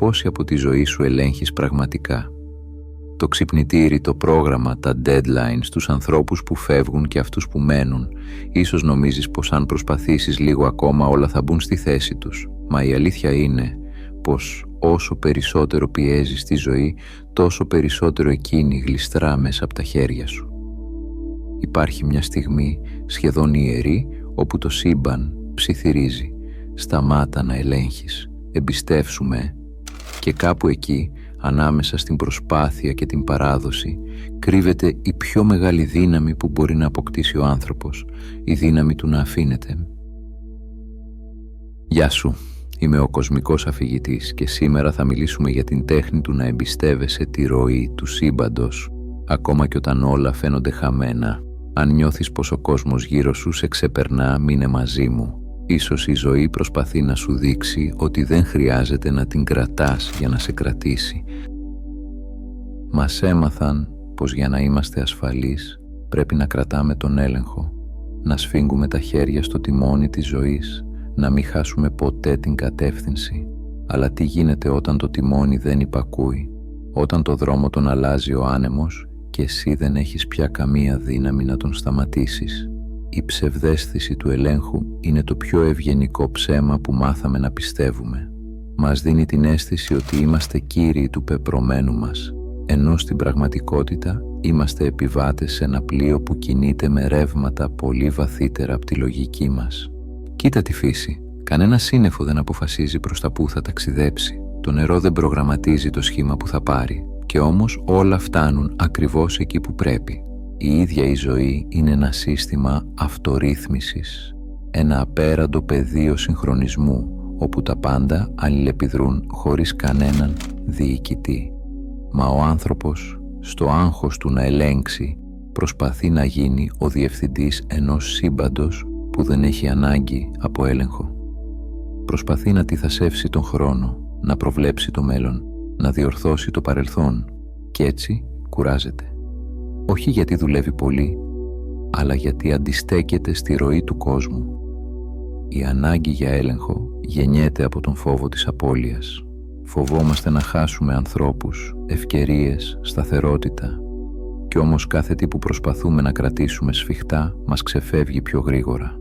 πόσοι από τη ζωή σου ελέγχεις πραγματικά. Το ξυπνητήρι, το πρόγραμμα, τα deadlines, τους ανθρώπους που φεύγουν και αυτούς που μένουν. Ίσως νομίζεις πως αν προσπαθήσεις λίγο ακόμα όλα θα μπουν στη θέση τους. Μα η αλήθεια είναι πως όσο περισσότερο πιέζεις τη ζωή, τόσο περισσότερο εκείνη γλιστρά μέσα από τα χέρια σου. Υπάρχει μια στιγμή σχεδόν ιερή όπου το σύμπαν ψιθυρίζει. Σταμάτα να ελέγχεις, εμπιστεύσουμε. Και κάπου εκεί, ανάμεσα στην προσπάθεια και την παράδοση, κρύβεται η πιο μεγάλη δύναμη που μπορεί να αποκτήσει ο άνθρωπος, η δύναμη του να αφήνεται. Γεια σου, είμαι ο κοσμικός αφηγητής και σήμερα θα μιλήσουμε για την τέχνη του να εμπιστεύεσαι τη ροή του σύμπαντος, ακόμα και όταν όλα φαίνονται χαμένα. Αν νιώθεις πως ο κόσμος γύρω σου σε ξεπερνά, μείνε μαζί μου. Ίσως η ζωή προσπαθεί να σου δείξει ότι δεν χρειάζεται να την κρατάς για να σε κρατήσει. Μας έμαθαν πως για να είμαστε ασφαλείς πρέπει να κρατάμε τον έλεγχο, να σφίγγουμε τα χέρια στο τιμόνι της ζωής, να μην χάσουμε ποτέ την κατεύθυνση. Αλλά τι γίνεται όταν το τιμόνι δεν υπακούει, όταν το δρόμο τον αλλάζει ο άνεμος και εσύ δεν έχεις πια καμία δύναμη να τον σταματήσεις? Η ψευδαίσθηση του ελέγχου είναι το πιο ευγενικό ψέμα που μάθαμε να πιστεύουμε. Μας δίνει την αίσθηση ότι είμαστε κύριοι του πεπρωμένου μας, ενώ στην πραγματικότητα είμαστε επιβάτες σε ένα πλοίο που κινείται με ρεύματα πολύ βαθύτερα από τη λογική μας. Κοίτα τη φύση. Κανένα σύννεφο δεν αποφασίζει προς τα που θα ταξιδέψει. Το νερό δεν προγραμματίζει το σχήμα που θα πάρει. Και όμως όλα φτάνουν ακριβώς εκεί που πρέπει. Η ίδια η ζωή είναι ένα σύστημα αυτορύθμισης, ένα απέραντο πεδίο συγχρονισμού, όπου τα πάντα αλληλεπιδρούν χωρίς κανέναν διοικητή. Μα ο άνθρωπος, στο άγχος του να ελέγξει, προσπαθεί να γίνει ο διευθυντής ενός σύμπαντος που δεν έχει ανάγκη από έλεγχο. Προσπαθεί να αντιθασεύσει τον χρόνο, να προβλέψει το μέλλον, να διορθώσει το παρελθόν και έτσι κουράζεται. Όχι γιατί δουλεύει πολύ, αλλά γιατί αντιστέκεται στη ροή του κόσμου. Η ανάγκη για έλεγχο γεννιέται από τον φόβο της απώλειας. Φοβόμαστε να χάσουμε ανθρώπους, ευκαιρίες, σταθερότητα. Κι όμως κάθε τι που προσπαθούμε να κρατήσουμε σφιχτά μας ξεφεύγει πιο γρήγορα.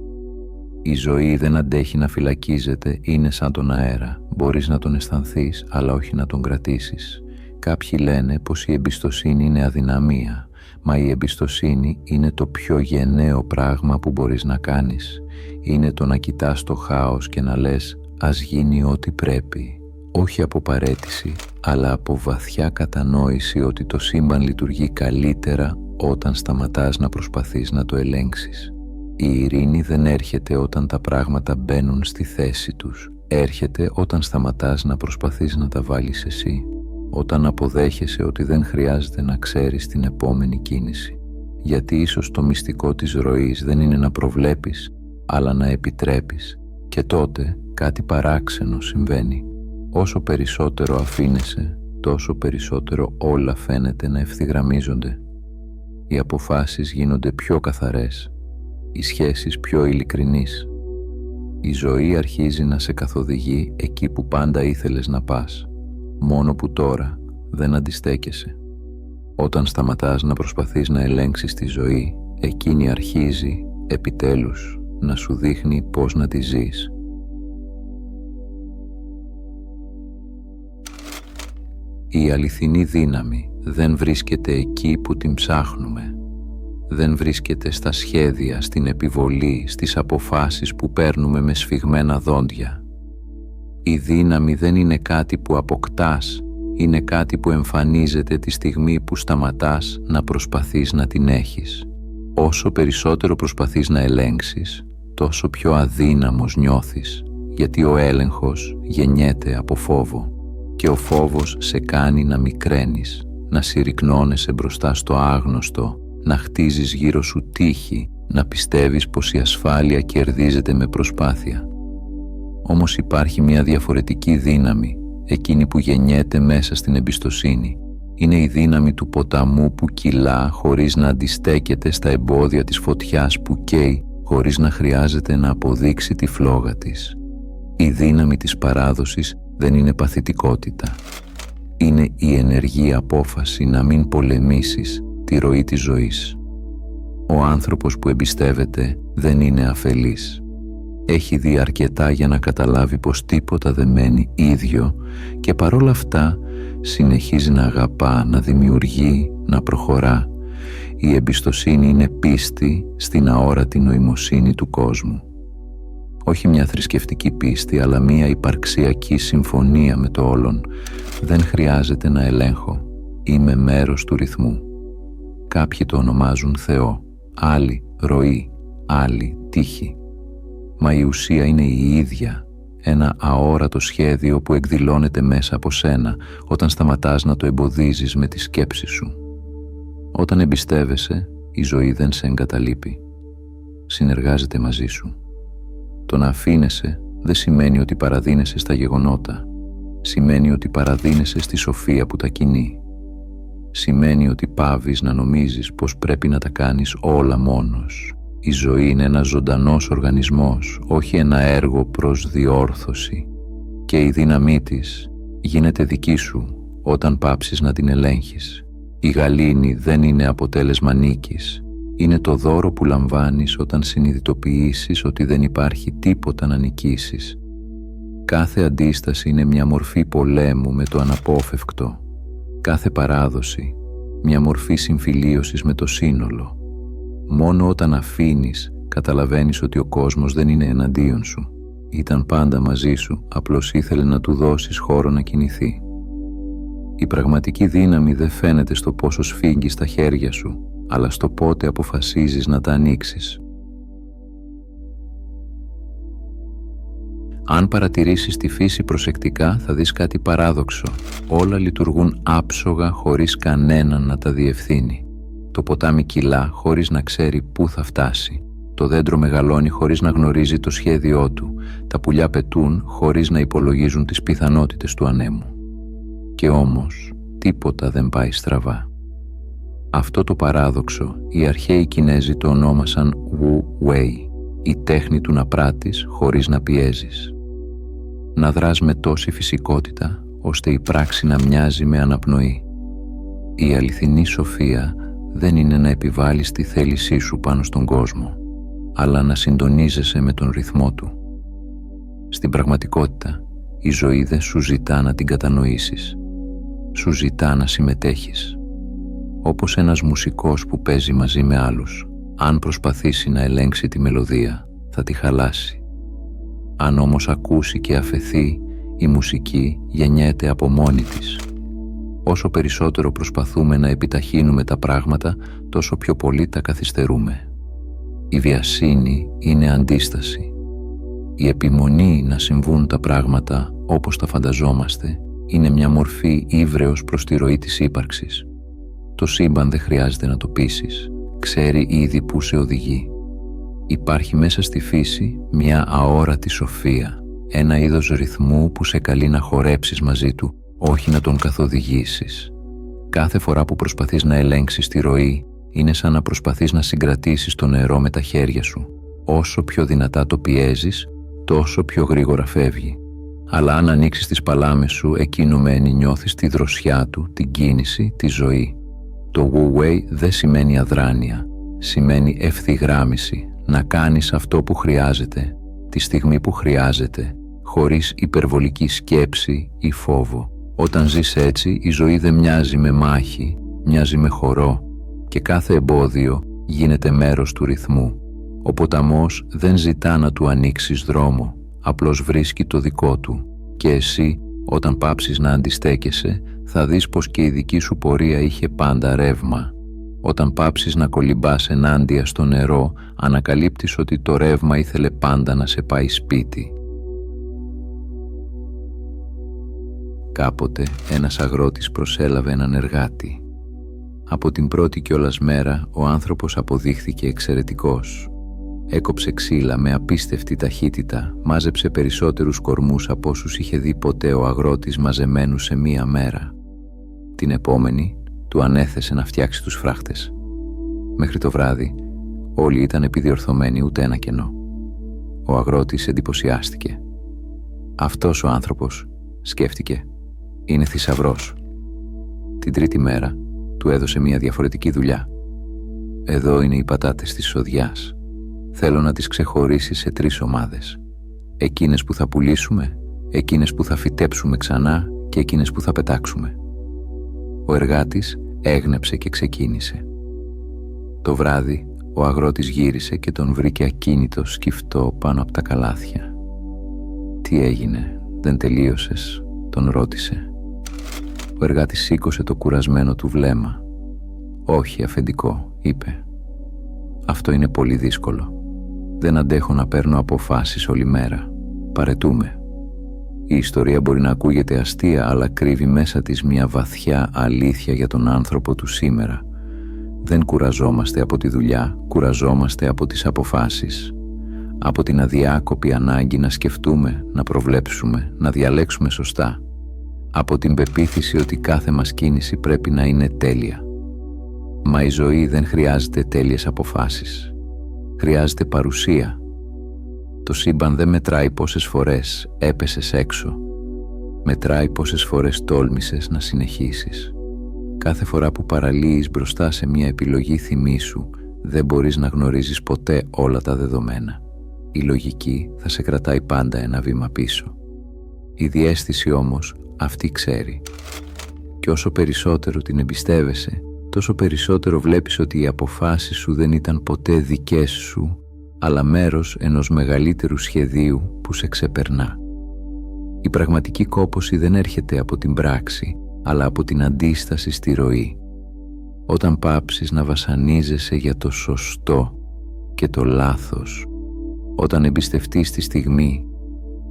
Η ζωή δεν αντέχει να φυλακίζεται, είναι σαν τον αέρα. Μπορείς να τον αισθανθείς, αλλά όχι να τον κρατήσεις. Κάποιοι λένε πως η εμπιστοσύνη είναι αδυναμία, μα η εμπιστοσύνη είναι το πιο γενναίο πράγμα που μπορείς να κάνεις. Είναι το να κοιτάς το χάος και να λες «ας γίνει ό,τι πρέπει». Όχι από παραίτηση, αλλά από βαθιά κατανόηση ότι το σύμπαν λειτουργεί καλύτερα όταν σταματάς να προσπαθείς να το ελέγξεις. Η ειρήνη δεν έρχεται όταν τα πράγματα μπαίνουν στη θέση τους. Έρχεται όταν σταματάς να προσπαθείς να τα βάλεις εσύ. Όταν αποδέχεσαι ότι δεν χρειάζεται να ξέρεις την επόμενη κίνηση. Γιατί ίσως το μυστικό της ροής δεν είναι να προβλέπεις, αλλά να επιτρέπεις. Και τότε κάτι παράξενο συμβαίνει. Όσο περισσότερο αφήνεσαι, τόσο περισσότερο όλα φαίνεται να ευθυγραμμίζονται. Οι αποφάσεις γίνονται πιο καθαρές, οι σχέσεις πιο ειλικρινείς. Η ζωή αρχίζει να σε καθοδηγεί εκεί που πάντα ήθελες να πας, μόνο που τώρα δεν αντιστέκεσαι. Όταν σταματάς να προσπαθείς να ελέγξεις τη ζωή, εκείνη αρχίζει, επιτέλους, να σου δείχνει πώς να τη ζεις. Η αληθινή δύναμη δεν βρίσκεται εκεί που την ψάχνουμε. Δεν βρίσκεται στα σχέδια, στην επιβολή, στις αποφάσεις που παίρνουμε με σφιγμένα δόντια. Η δύναμη δεν είναι κάτι που αποκτάς, είναι κάτι που εμφανίζεται τη στιγμή που σταματάς να προσπαθείς να την έχεις. Όσο περισσότερο προσπαθείς να ελέγξεις, τόσο πιο αδύναμος νιώθεις, γιατί ο έλεγχος γεννιέται από φόβο. Και ο φόβος σε κάνει να μικραίνεις, να συρρυκνώνεσαι μπροστά στο άγνωστο, να χτίζεις γύρω σου τείχη, να πιστεύεις πως η ασφάλεια κερδίζεται με προσπάθεια. Όμως υπάρχει μια διαφορετική δύναμη, εκείνη που γεννιέται μέσα στην εμπιστοσύνη. Είναι η δύναμη του ποταμού που κυλά χωρίς να αντιστέκεται στα εμπόδια της φωτιάς που καίει, χωρίς να χρειάζεται να αποδείξει τη φλόγα της. Η δύναμη της παράδοσης δεν είναι παθητικότητα. Είναι η ενεργή απόφαση να μην πολεμήσεις τη ροή της ζωής. Ο άνθρωπος που εμπιστεύεται δεν είναι αφελής. Έχει δει αρκετά για να καταλάβει πως τίποτα δεν μένει ίδιο και παρόλα αυτά συνεχίζει να αγαπά, να δημιουργεί, να προχωρά. Η εμπιστοσύνη είναι πίστη στην αόρατη νοημοσύνη του κόσμου. Όχι μια θρησκευτική πίστη, αλλά μια υπαρξιακή συμφωνία με το όλον. Δεν χρειάζεται να ελέγχω. Είμαι μέρος του ρυθμού. Κάποιοι το ονομάζουν Θεό, άλλοι ροή, άλλοι τύχη. Μα η ουσία είναι η ίδια, ένα αόρατο σχέδιο που εκδηλώνεται μέσα από σένα όταν σταματάς να το εμποδίζεις με τη σκέψη σου. Όταν εμπιστεύεσαι, η ζωή δεν σε εγκαταλείπει. Συνεργάζεται μαζί σου. Το να αφήνεσαι δεν σημαίνει ότι παραδίνεσαι στα γεγονότα. Σημαίνει ότι παραδίνεσαι στη σοφία που τα κινεί. Σημαίνει ότι πάβεις να νομίζεις πως πρέπει να τα κάνεις όλα μόνος. Η ζωή είναι ένας ζωντανός οργανισμός, όχι ένα έργο προς διόρθωση. Και η δύναμή της γίνεται δική σου όταν πάψεις να την ελέγχεις. Η γαλήνη δεν είναι αποτέλεσμα νίκης. Είναι το δώρο που λαμβάνεις όταν συνειδητοποιήσεις ότι δεν υπάρχει τίποτα να νικήσεις. Κάθε αντίσταση είναι μια μορφή πολέμου με το αναπόφευκτο. Κάθε παράδοση, μια μορφή συμφιλίωσης με το σύνολο. Μόνο όταν αφήνεις, καταλαβαίνεις ότι ο κόσμος δεν είναι εναντίον σου. Ήταν πάντα μαζί σου, απλώς ήθελε να του δώσεις χώρο να κινηθεί. Η πραγματική δύναμη δεν φαίνεται στο πόσο σφίγγεις τα χέρια σου, αλλά στο πότε αποφασίζεις να τα ανοίξεις. Αν παρατηρήσεις τη φύση προσεκτικά, θα δεις κάτι παράδοξο. Όλα λειτουργούν άψογα χωρίς κανέναν να τα διευθύνει. Το ποτάμι κυλά χωρίς να ξέρει πού θα φτάσει. Το δέντρο μεγαλώνει χωρίς να γνωρίζει το σχέδιό του. Τα πουλιά πετούν χωρίς να υπολογίζουν τις πιθανότητες του ανέμου. Και όμως, τίποτα δεν πάει στραβά. Αυτό το παράδοξο, οι αρχαίοι Κινέζοι το ονόμασαν Wu Wei, η τέχνη του να πράττεις χωρίς να πιέζεις. Να δράς με τόση φυσικότητα, ώστε η πράξη να μοιάζει με αναπνοή. Η αληθινή σοφία δεν είναι να επιβάλλεις τη θέλησή σου πάνω στον κόσμο, αλλά να συντονίζεσαι με τον ρυθμό του. Στην πραγματικότητα, η ζωή δεν σου ζητά να την κατανοήσεις. Σου ζητά να συμμετέχεις. Όπως ένας μουσικός που παίζει μαζί με άλλους. Αν προσπαθήσει να ελέγξει τη μελωδία, θα τη χαλάσει. Αν όμως ακούσει και αφεθεί, η μουσική γεννιέται από μόνη της. Όσο περισσότερο προσπαθούμε να επιταχύνουμε τα πράγματα, τόσο πιο πολύ τα καθυστερούμε. Η βιασύνη είναι αντίσταση. Η επιμονή να συμβούν τα πράγματα όπως τα φανταζόμαστε είναι μια μορφή ύβρεως προς τη ροή της ύπαρξης. Το σύμπαν δεν χρειάζεται να το πείσεις. Ξέρει ήδη που σε οδηγεί. Υπάρχει μέσα στη φύση μια αόρατη σοφία, ένα είδος ρυθμού που σε καλεί να χορέψεις μαζί του, όχι να τον καθοδηγήσεις. Κάθε φορά που προσπαθείς να ελέγξεις τη ροή, είναι σαν να προσπαθείς να συγκρατήσεις το νερό με τα χέρια σου. Όσο πιο δυνατά το πιέζεις, τόσο πιο γρήγορα φεύγει. Αλλά αν ανοίξεις τις παλάμες σου, εκκινωμένη νιώθεις τη δροσιά του, την κίνηση, τη ζωή. Το Wu Wei δεν σημαίνει αδράνεια, σημαίνει ευθυγράμμιση, να κάνεις αυτό που χρειάζεται, τη στιγμή που χρειάζεται, χωρίς υπερβολική σκέψη ή φόβο. Όταν ζεις έτσι, η ζωή δεν μοιάζει με μάχη, μοιάζει με χορό και κάθε εμπόδιο γίνεται μέρος του ρυθμού. Ο ποταμός δεν ζητά να του ανοίξεις δρόμο, απλώς βρίσκει το δικό του και εσύ, όταν πάψεις να αντιστέκεσαι, θα δεις πως και η δική σου πορεία είχε πάντα ρεύμα. Όταν πάψεις να κολυμπάς ενάντια στο νερό, ανακαλύπτεις ότι το ρεύμα ήθελε πάντα να σε πάει σπίτι. Κάποτε ένας αγρότης προσέλαβε έναν εργάτη. Από την πρώτη κιόλας μέρα ο άνθρωπος αποδείχθηκε εξαιρετικός. Έκοψε ξύλα με απίστευτη ταχύτητα, μάζεψε περισσότερους κορμούς από όσους είχε δει ποτέ ο αγρότης μαζεμένους σε μία μέρα. Την επόμενη του ανέθεσε να φτιάξει τους φράχτες. Μέχρι το βράδυ όλοι ήταν επιδιορθωμένοι, ούτε ένα κενό. Ο αγρότης εντυπωσιάστηκε. Αυτός ο άνθρωπος σκέφτηκε. Είναι θησαυρός. Την τρίτη μέρα του έδωσε μια διαφορετική δουλειά. Εδώ είναι οι πατάτες της σοδιάς. Θέλω να τις ξεχωρίσεις σε 3 ομάδες. Εκείνες που θα πουλήσουμε, εκείνες που θα φυτέψουμε ξανά και εκείνες που θα πετάξουμε. Ο εργάτης έγνεψε και ξεκίνησε. Το βράδυ ο αγρότης γύρισε και τον βρήκε ακίνητο σκυφτό πάνω από τα καλάθια. «Τι έγινε, δεν τελείωσες?» τον ρώτησε. Ο εργάτης σήκωσε το κουρασμένο του βλέμμα. «Όχι, αφεντικό», είπε. «Αυτό είναι πολύ δύσκολο. Δεν αντέχω να παίρνω αποφάσεις όλη μέρα. Παρετούμε». Η ιστορία μπορεί να ακούγεται αστεία, αλλά κρύβει μέσα της μια βαθιά αλήθεια για τον άνθρωπο του σήμερα. Δεν κουραζόμαστε από τη δουλειά, κουραζόμαστε από τις αποφάσεις. Από την αδιάκοπη ανάγκη να σκεφτούμε, να προβλέψουμε, να διαλέξουμε σωστά. Από την πεποίθηση ότι κάθε μας κίνηση πρέπει να είναι τέλεια. Μα η ζωή δεν χρειάζεται τέλειες αποφάσεις. Χρειάζεται παρουσία. Το σύμπαν δεν μετράει πόσες φορές έπεσες έξω. Μετράει πόσες φορές τόλμησες να συνεχίσεις. Κάθε φορά που παραλύεις μπροστά σε μια επιλογή θυμήσου, δεν μπορείς να γνωρίζεις ποτέ όλα τα δεδομένα. Η λογική θα σε κρατάει πάντα ένα βήμα πίσω. Η διαίσθηση όμως αυτή ξέρει. Και όσο περισσότερο την εμπιστεύεσαι, τόσο περισσότερο βλέπεις ότι οι αποφάσεις σου δεν ήταν ποτέ δικές σου, αλλά μέρος ενός μεγαλύτερου σχεδίου που σε ξεπερνά. Η πραγματική κόπωση δεν έρχεται από την πράξη, αλλά από την αντίσταση στη ροή. Όταν πάψεις να βασανίζεσαι για το σωστό και το λάθος, όταν εμπιστευτείς τη στιγμή,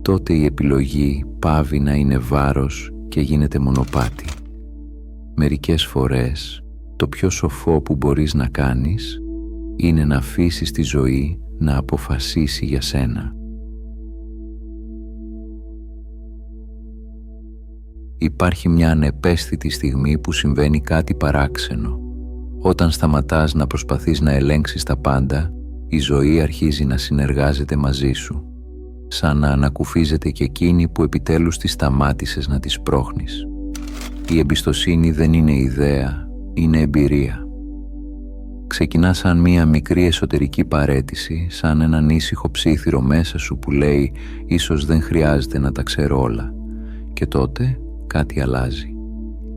τότε η επιλογή πάβει να είναι βάρος και γίνεται μονοπάτι. Μερικές φορές, το πιο σοφό που μπορείς να κάνεις είναι να αφήσεις τη ζωή να αποφασίσει για σένα. Υπάρχει μια ανεπαίσθητη στιγμή που συμβαίνει κάτι παράξενο. Όταν σταματάς να προσπαθείς να ελέγξεις τα πάντα, η ζωή αρχίζει να συνεργάζεται μαζί σου, σαν να ανακουφίζεται και εκείνη που επιτέλους τη σταμάτησες να τη σπρώχνεις. Η εμπιστοσύνη δεν είναι ιδέα, είναι εμπειρία. Ξεκινά σαν μία μικρή εσωτερική παραίτηση, σαν έναν ήσυχο ψίθυρο μέσα σου που λέει «Ίσως δεν χρειάζεται να τα ξέρω όλα». Και τότε κάτι αλλάζει.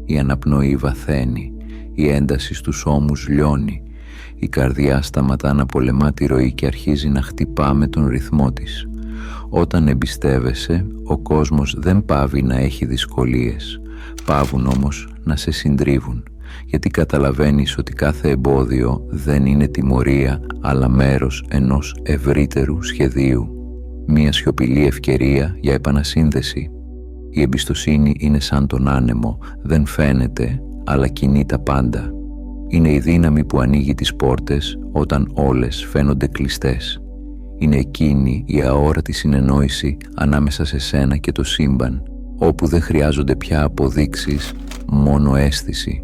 Η αναπνοή βαθαίνει, η ένταση στους ώμους λιώνει, η καρδιά σταματά να πολεμά τη ροή και αρχίζει να χτυπά με τον ρυθμό της. Όταν εμπιστεύεσαι, ο κόσμος δεν πάβει να έχει δυσκολίες, πάβουν όμως να σε συντρίβουν, γιατί καταλαβαίνεις ότι κάθε εμπόδιο δεν είναι τιμωρία, αλλά μέρος ενός ευρύτερου σχεδίου, μια σιωπηλή ευκαιρία για επανασύνδεση. Η εμπιστοσύνη είναι σαν τον άνεμο, δεν φαίνεται, αλλά κινεί τα πάντα. Είναι η δύναμη που ανοίγει τις πόρτες όταν όλες φαίνονται κλειστές. Είναι εκείνη η αόρατη συνεννόηση ανάμεσα σε σένα και το σύμπαν, όπου δεν χρειάζονται πια αποδείξεις, μόνο αίσθηση.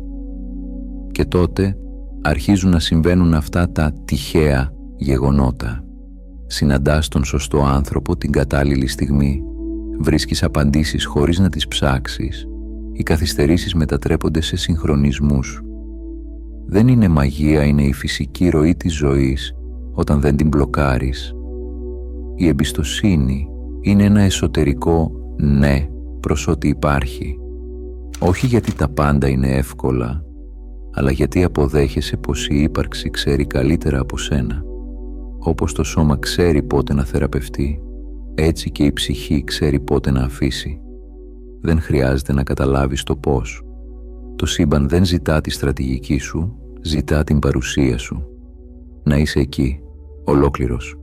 Και τότε αρχίζουν να συμβαίνουν αυτά τα τυχαία γεγονότα. Συναντάς τον σωστό άνθρωπο την κατάλληλη στιγμή, βρίσκεις απαντήσεις χωρίς να τις ψάξεις, οι καθυστερήσεις μετατρέπονται σε συγχρονισμούς. Δεν είναι μαγεία, είναι η φυσική ροή της ζωής όταν δεν την μπλοκάρεις. Η εμπιστοσύνη είναι ένα εσωτερικό ναι προς ό,τι υπάρχει. Όχι γιατί τα πάντα είναι εύκολα, αλλά γιατί αποδέχεσαι πως η ύπαρξη ξέρει καλύτερα από σένα. Όπως το σώμα ξέρει πότε να θεραπευτεί, έτσι και η ψυχή ξέρει πότε να αφήσει. Δεν χρειάζεται να καταλάβεις το πώς. Το σύμπαν δεν ζητά τη στρατηγική σου, ζητά την παρουσία σου. Να είσαι εκεί, ολόκληρος,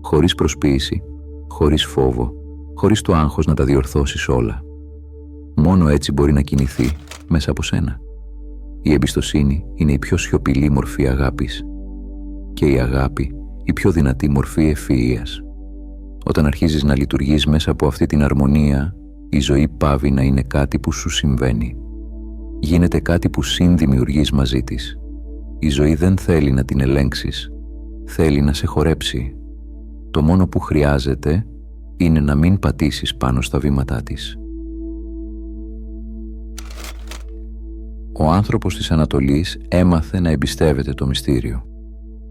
χωρίς προσποίηση, χωρίς φόβο, χωρίς το άγχος να τα διορθώσεις όλα. Μόνο έτσι μπορεί να κινηθεί μέσα από σένα. Η εμπιστοσύνη είναι η πιο σιωπηλή μορφή αγάπης και η αγάπη η πιο δυνατή μορφή ευφυΐας. Όταν αρχίζεις να λειτουργείς μέσα από αυτή την αρμονία, η ζωή πάβει να είναι κάτι που σου συμβαίνει. Γίνεται κάτι που συνδημιουργείς μαζί της. Η ζωή δεν θέλει να την ελέγξεις, θέλει να σε χορέψει. Το μόνο που χρειάζεται είναι να μην πατήσεις πάνω στα βήματά της. Ο άνθρωπος της Ανατολής έμαθε να εμπιστεύεται το μυστήριο.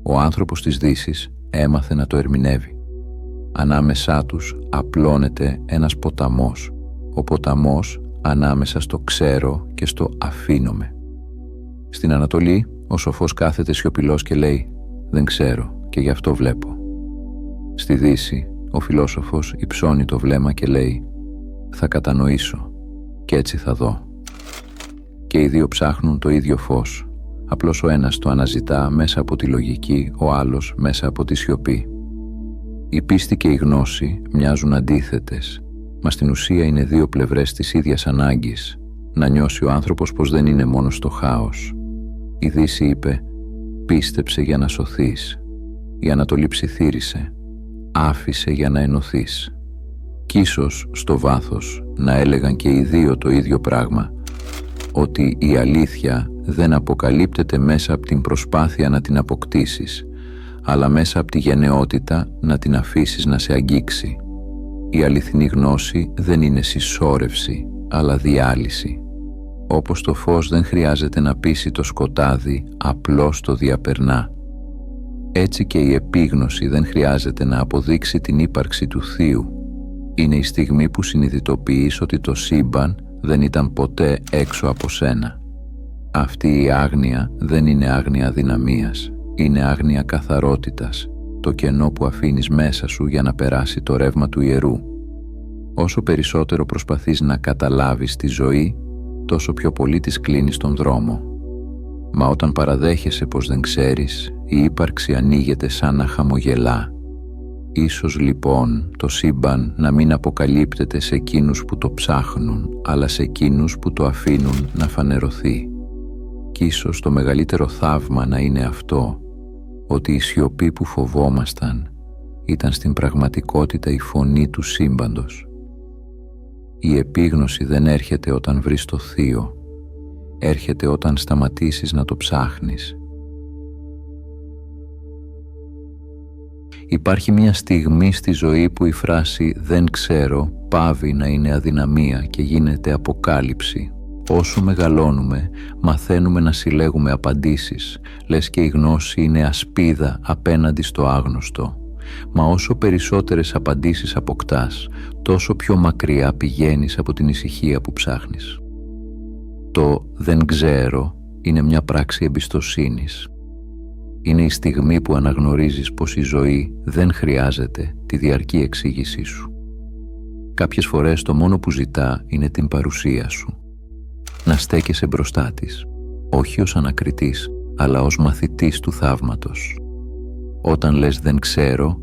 Ο άνθρωπος της Δύσης έμαθε να το ερμηνεύει. Ανάμεσά τους απλώνεται ένας ποταμός. Ο ποταμός ανάμεσα στο ξέρω και στο αφήνομαι. Στην Ανατολή, ο σοφός κάθεται σιωπηλός και λέει «Δεν ξέρω και γι' αυτό βλέπω». Στη Δύση, ο φιλόσοφος υψώνει το βλέμμα και λέει «Θα κατανοήσω και έτσι θα δω». Και οι δύο ψάχνουν το ίδιο φως. Απλώς ο ένας το αναζητά μέσα από τη λογική, ο άλλος μέσα από τη σιωπή. Η πίστη και η γνώση μοιάζουν αντίθετες, μα στην ουσία είναι δύο πλευρές της ίδιας ανάγκης, να νιώσει ο άνθρωπος πως δεν είναι μόνο στο χάος. Η Δύση είπε «Πίστεψε για να σωθείς». Η Ανατολή ψιθύρισε «Άφησε για να ενωθείς». Κι ίσως στο βάθος να έλεγαν και οι δύο το ίδιο πράγμα, ότι η αλήθεια δεν αποκαλύπτεται μέσα από την προσπάθεια να την αποκτήσεις, αλλά μέσα από τη γενναιότητα να την αφήσεις να σε αγγίξει. Η αληθινή γνώση δεν είναι συσσόρευση, αλλά διάλυση. Όπως το φως δεν χρειάζεται να πείσει το σκοτάδι, απλώς το διαπερνά. Έτσι και η επίγνωση δεν χρειάζεται να αποδείξει την ύπαρξη του Θείου. Είναι η στιγμή που συνειδητοποιείς ότι το σύμπαν δεν ήταν ποτέ έξω από σένα. Αυτή η άγνοια δεν είναι άγνοια αδυναμίας, είναι άγνοια καθαρότητας, το κενό που αφήνεις μέσα σου για να περάσει το ρεύμα του ιερού. Όσο περισσότερο προσπαθείς να καταλάβεις τη ζωή, τόσο πιο πολύ της κλείνεις τον δρόμο. Μα όταν παραδέχεσαι πως δεν ξέρεις, η ύπαρξη ανοίγεται σαν να χαμογελά. Ίσως λοιπόν το σύμπαν να μην αποκαλύπτεται σε εκείνους που το ψάχνουν, αλλά σε εκείνους που το αφήνουν να φανερωθεί. Κι ίσως το μεγαλύτερο θαύμα να είναι αυτό, ότι η σιωπή που φοβόμασταν ήταν στην πραγματικότητα η φωνή του σύμπαντος. Η επίγνωση δεν έρχεται όταν βρεις το θείο, έρχεται όταν σταματήσεις να το ψάχνεις. Υπάρχει μια στιγμή στη ζωή που η φράση «δεν ξέρω» πάβει να είναι αδυναμία και γίνεται αποκάλυψη. Όσο μεγαλώνουμε, μαθαίνουμε να συλλέγουμε απαντήσεις, λες και η γνώση είναι ασπίδα απέναντι στο άγνωστο. Μα όσο περισσότερες απαντήσεις αποκτάς, τόσο πιο μακριά πηγαίνεις από την ησυχία που ψάχνεις. Το «δεν ξέρω» είναι μια πράξη εμπιστοσύνης. Είναι η στιγμή που αναγνωρίζεις πως η ζωή δεν χρειάζεται τη διαρκή εξήγησή σου. Κάποιες φορές το μόνο που ζητά είναι την παρουσία σου. Να στέκεσαι μπροστά της, όχι ως ανακριτής, αλλά ως μαθητής του θαύματος. Όταν λες «δεν ξέρω»,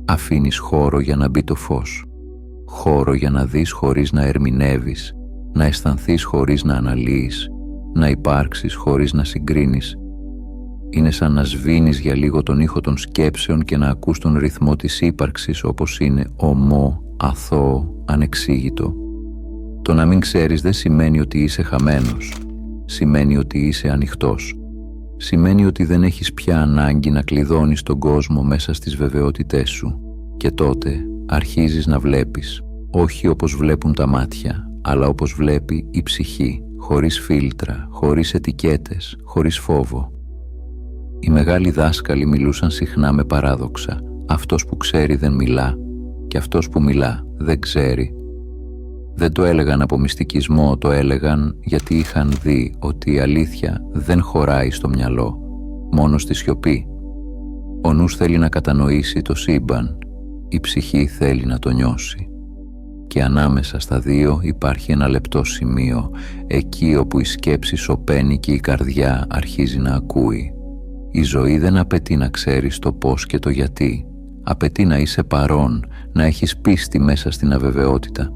αφήνεις χώρο για να μπει το φως. Χώρο για να δεις χωρίς να ερμηνεύεις, να αισθανθείς χωρίς να αναλύεις, να υπάρξεις χωρίς να συγκρίνεις. Είναι σαν να σβήνεις για λίγο τον ήχο των σκέψεων και να ακούς τον ρυθμό της ύπαρξης όπως είναι ομό, αθώο, ανεξήγητο. Το να μην ξέρεις δεν σημαίνει ότι είσαι χαμένος. Σημαίνει ότι είσαι ανοιχτός. Σημαίνει ότι δεν έχεις πια ανάγκη να κλειδώνεις τον κόσμο μέσα στις βεβαιότητές σου. Και τότε αρχίζεις να βλέπεις, όχι όπως βλέπουν τα μάτια, αλλά όπως βλέπει η ψυχή, χωρίς φίλτρα, χωρίς ετικέτες, χωρίς φόβο. Οι μεγάλοι δάσκαλοι μιλούσαν συχνά με παράδοξα. Αυτός που ξέρει δεν μιλά και αυτός που μιλά δεν ξέρει. Δεν το έλεγαν από μυστικισμό, το έλεγαν γιατί είχαν δει ότι η αλήθεια δεν χωράει στο μυαλό, μόνο στη σιωπή. Ο νους θέλει να κατανοήσει το σύμπαν, η ψυχή θέλει να το νιώσει. Και ανάμεσα στα δύο υπάρχει ένα λεπτό σημείο, εκεί όπου η σκέψη σωπαίνει και η καρδιά αρχίζει να ακούει. Η ζωή δεν απαιτεί να ξέρεις το πώς και το γιατί. Απαιτεί να είσαι παρόν, να έχεις πίστη μέσα στην αβεβαιότητα.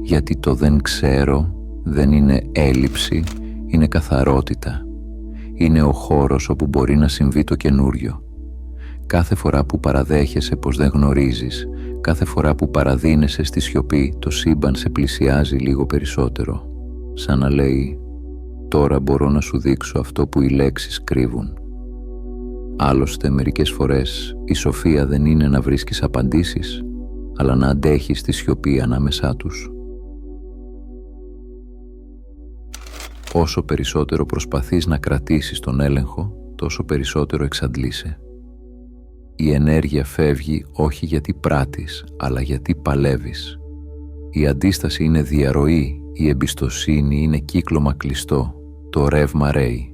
Γιατί το «δεν ξέρω» δεν είναι έλλειψη, είναι καθαρότητα. Είναι ο χώρος όπου μπορεί να συμβεί το καινούριο. Κάθε φορά που παραδέχεσαι πως δεν γνωρίζεις, κάθε φορά που παραδίνεσαι στη σιωπή, το σύμπαν σε πλησιάζει λίγο περισσότερο. Σαν να λέει «Τώρα μπορώ να σου δείξω αυτό που οι λέξεις κρύβουν». Άλλωστε, μερικές φορές η σοφία δεν είναι να βρίσκεις απαντήσεις, αλλά να αντέχεις τη σιωπή ανάμεσά τους. όσο περισσότερο προσπαθείς να κρατήσεις τον έλεγχο, τόσο περισσότερο εξαντλείσαι. Η ενέργεια φεύγει όχι γιατί πράττεις, αλλά γιατί παλεύεις. Η αντίσταση είναι διαρροή, η εμπιστοσύνη είναι κύκλωμα κλειστό, το ρεύμα ρέει.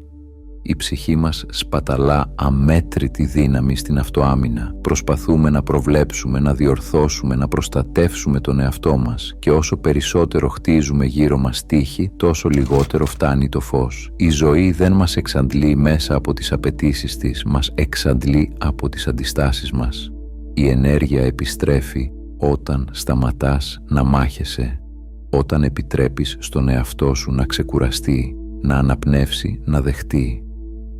Η ψυχή μας σπαταλά αμέτρητη δύναμη στην αυτοάμυνα. Προσπαθούμε να προβλέψουμε, να διορθώσουμε, να προστατεύσουμε τον εαυτό μας και όσο περισσότερο χτίζουμε γύρω μας τείχη, τόσο λιγότερο φτάνει το φως. Η ζωή δεν μας εξαντλεί μέσα από τις απαιτήσεις της, μας εξαντλεί από τις αντιστάσεις μας. Η ενέργεια επιστρέφει όταν σταματάς να μάχεσαι, όταν επιτρέπεις στον εαυτό σου να ξεκουραστεί, να αναπνεύσει, να δεχτεί.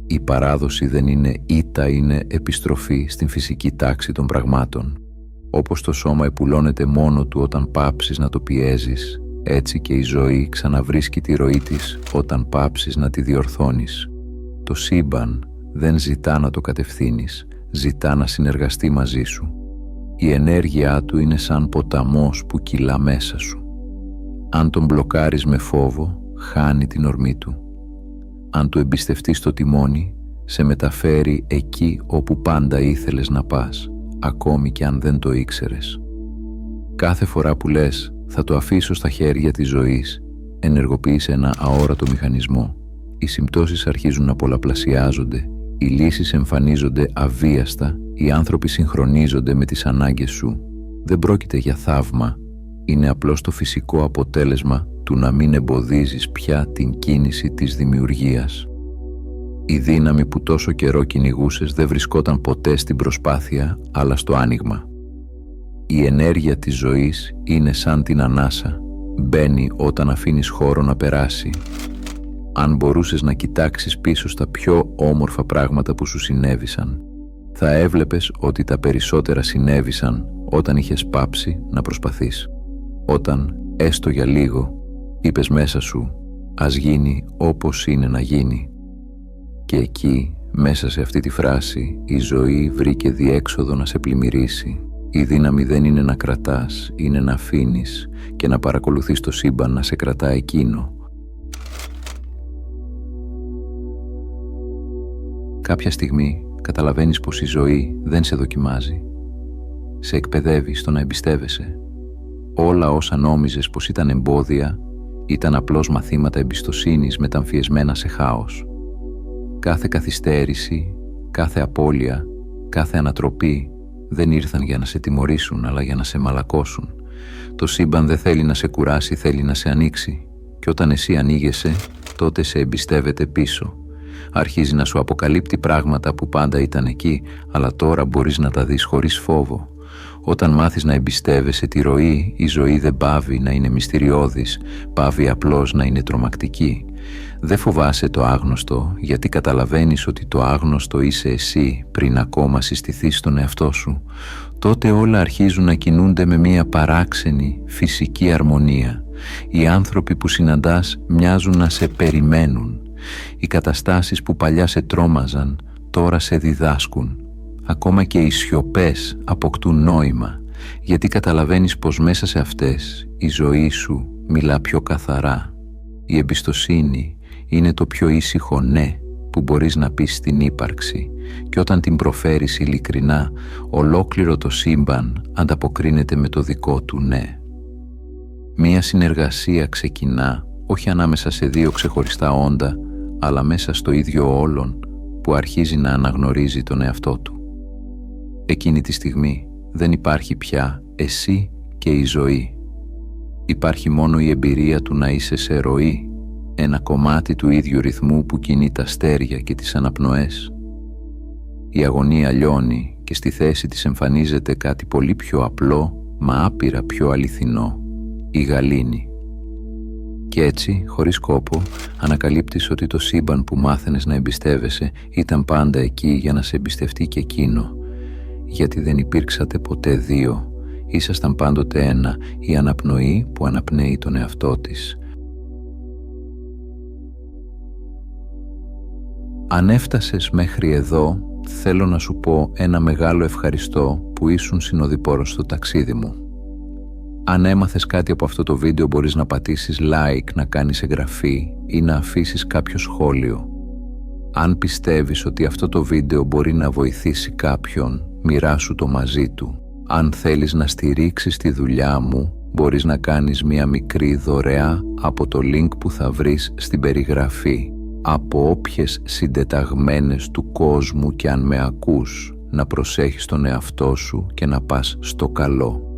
Η παράδοση δεν είναι ήττα, είναι επιστροφή στην φυσική τάξη των πραγμάτων. Όπως το σώμα επουλώνεται μόνο του όταν πάψεις να το πιέζεις, έτσι και η ζωή ξαναβρίσκει τη ροή της όταν πάψεις να τη διορθώνεις. Το σύμπαν δεν ζητά να το κατευθύνεις, ζητά να συνεργαστεί μαζί σου. Η ενέργειά του είναι σαν ποταμός που κυλά μέσα σου. Αν τον μπλοκάρεις με φόβο, χάνει την ορμή του. Αν του εμπιστευτείς το τιμόνι, σε μεταφέρει εκεί όπου πάντα ήθελες να πας, ακόμη και αν δεν το ήξερες. Κάθε φορά που λες «θα το αφήσω στα χέρια της ζωής», ενεργοποιείς ένα αόρατο μηχανισμό. Οι συμπτώσεις αρχίζουν να πολλαπλασιάζονται, οι λύσεις εμφανίζονται αβίαστα, οι άνθρωποι συγχρονίζονται με τις ανάγκες σου. Δεν πρόκειται για θαύμα, είναι απλώς το φυσικό αποτέλεσμα του να μην εμποδίζεις πια την κίνηση της δημιουργίας. Η δύναμη που τόσο καιρό κυνηγούσες δεν βρισκόταν ποτέ στην προσπάθεια, αλλά στο άνοιγμα. Η ενέργεια της ζωής είναι σαν την ανάσα, μπαίνει όταν αφήνεις χώρο να περάσει. Αν μπορούσες να κοιτάξεις πίσω στα πιο όμορφα πράγματα που σου συνέβησαν, θα έβλεπες ότι τα περισσότερα συνέβησαν όταν είχες πάψει να προσπαθείς. Όταν, έστω για λίγο, είπες μέσα σου «ας γίνει όπως είναι να γίνει». Και εκεί, μέσα σε αυτή τη φράση, η ζωή βρήκε διέξοδο να σε πλημμυρίσει. Η δύναμη δεν είναι να κρατάς, είναι να αφήνεις και να παρακολουθείς το σύμπαν να σε κρατά εκείνο. Κάποια στιγμή καταλαβαίνεις πως η ζωή δεν σε δοκιμάζει. Σε εκπαιδεύει στο να εμπιστεύεσαι. Όλα όσα νόμιζες πως ήταν εμπόδια, ήταν απλώς μαθήματα εμπιστοσύνης μεταμφιεσμένα σε χάος. Κάθε καθυστέρηση, κάθε απώλεια, κάθε ανατροπή δεν ήρθαν για να σε τιμωρήσουν, αλλά για να σε μαλακώσουν. Το σύμπαν δεν θέλει να σε κουράσει, θέλει να σε ανοίξει. Και όταν εσύ ανοίγεσαι, τότε σε εμπιστεύεται πίσω. Αρχίζει να σου αποκαλύπτει πράγματα που πάντα ήταν εκεί, αλλά τώρα μπορείς να τα δεις χωρίς φόβο. Όταν μάθεις να εμπιστεύεσαι τη ροή, η ζωή δεν πάβει να είναι μυστηριώδης, πάβει απλώς να είναι τρομακτική. Δεν φοβάσαι το άγνωστο, γιατί καταλαβαίνεις ότι το άγνωστο είσαι εσύ πριν ακόμα συστηθείς στον εαυτό σου. Τότε όλα αρχίζουν να κινούνται με μια παράξενη φυσική αρμονία. Οι άνθρωποι που συναντάς μοιάζουν να σε περιμένουν. Οι καταστάσεις που παλιά σε τρόμαζαν, τώρα σε διδάσκουν. Ακόμα και οι σιωπές αποκτούν νόημα, γιατί καταλαβαίνεις πως μέσα σε αυτές η ζωή σου μιλά πιο καθαρά. Η εμπιστοσύνη είναι το πιο ήσυχο ναι που μπορείς να πεις στην ύπαρξη, και όταν την προφέρεις ειλικρινά, ολόκληρο το σύμπαν ανταποκρίνεται με το δικό του ναι. Μία συνεργασία ξεκινά όχι ανάμεσα σε δύο ξεχωριστά όντα, αλλά μέσα στο ίδιο όλον που αρχίζει να αναγνωρίζει τον εαυτό του. Εκείνη τη στιγμή δεν υπάρχει πια εσύ και η ζωή. Υπάρχει μόνο η εμπειρία του να είσαι σε ροή, ένα κομμάτι του ίδιου ρυθμού που κινεί τα αστέρια και τις αναπνοές. Η αγωνία λιώνει και στη θέση της εμφανίζεται κάτι πολύ πιο απλό, μα άπειρα πιο αληθινό, η γαλήνη. Και έτσι, χωρίς κόπο, ανακαλύπτεις ότι το σύμπαν που μάθαινες να εμπιστεύεσαι ήταν πάντα εκεί για να σε εμπιστευτεί και εκείνο. Γιατί δεν υπήρξατε ποτέ δύο, ήσασταν πάντοτε ένα, η αναπνοή που αναπνέει τον εαυτό της. Αν έφτασες μέχρι εδώ, θέλω να σου πω ένα μεγάλο ευχαριστώ που ήσουν συνοδοιπόρος στο ταξίδι μου. Αν έμαθες κάτι από αυτό το βίντεο, μπορείς να πατήσεις like, να κάνεις εγγραφή ή να αφήσεις κάποιο σχόλιο. Αν πιστεύεις ότι αυτό το βίντεο μπορεί να βοηθήσει κάποιον, μοιράσου το μαζί του. Αν θέλεις να στηρίξεις τη δουλειά μου, μπορείς να κάνεις μία μικρή δωρεά από το link που θα βρεις στην περιγραφή. Από όποιες συντεταγμένες του κόσμου και αν με ακούς, να προσέχεις τον εαυτό σου και να πας στο καλό.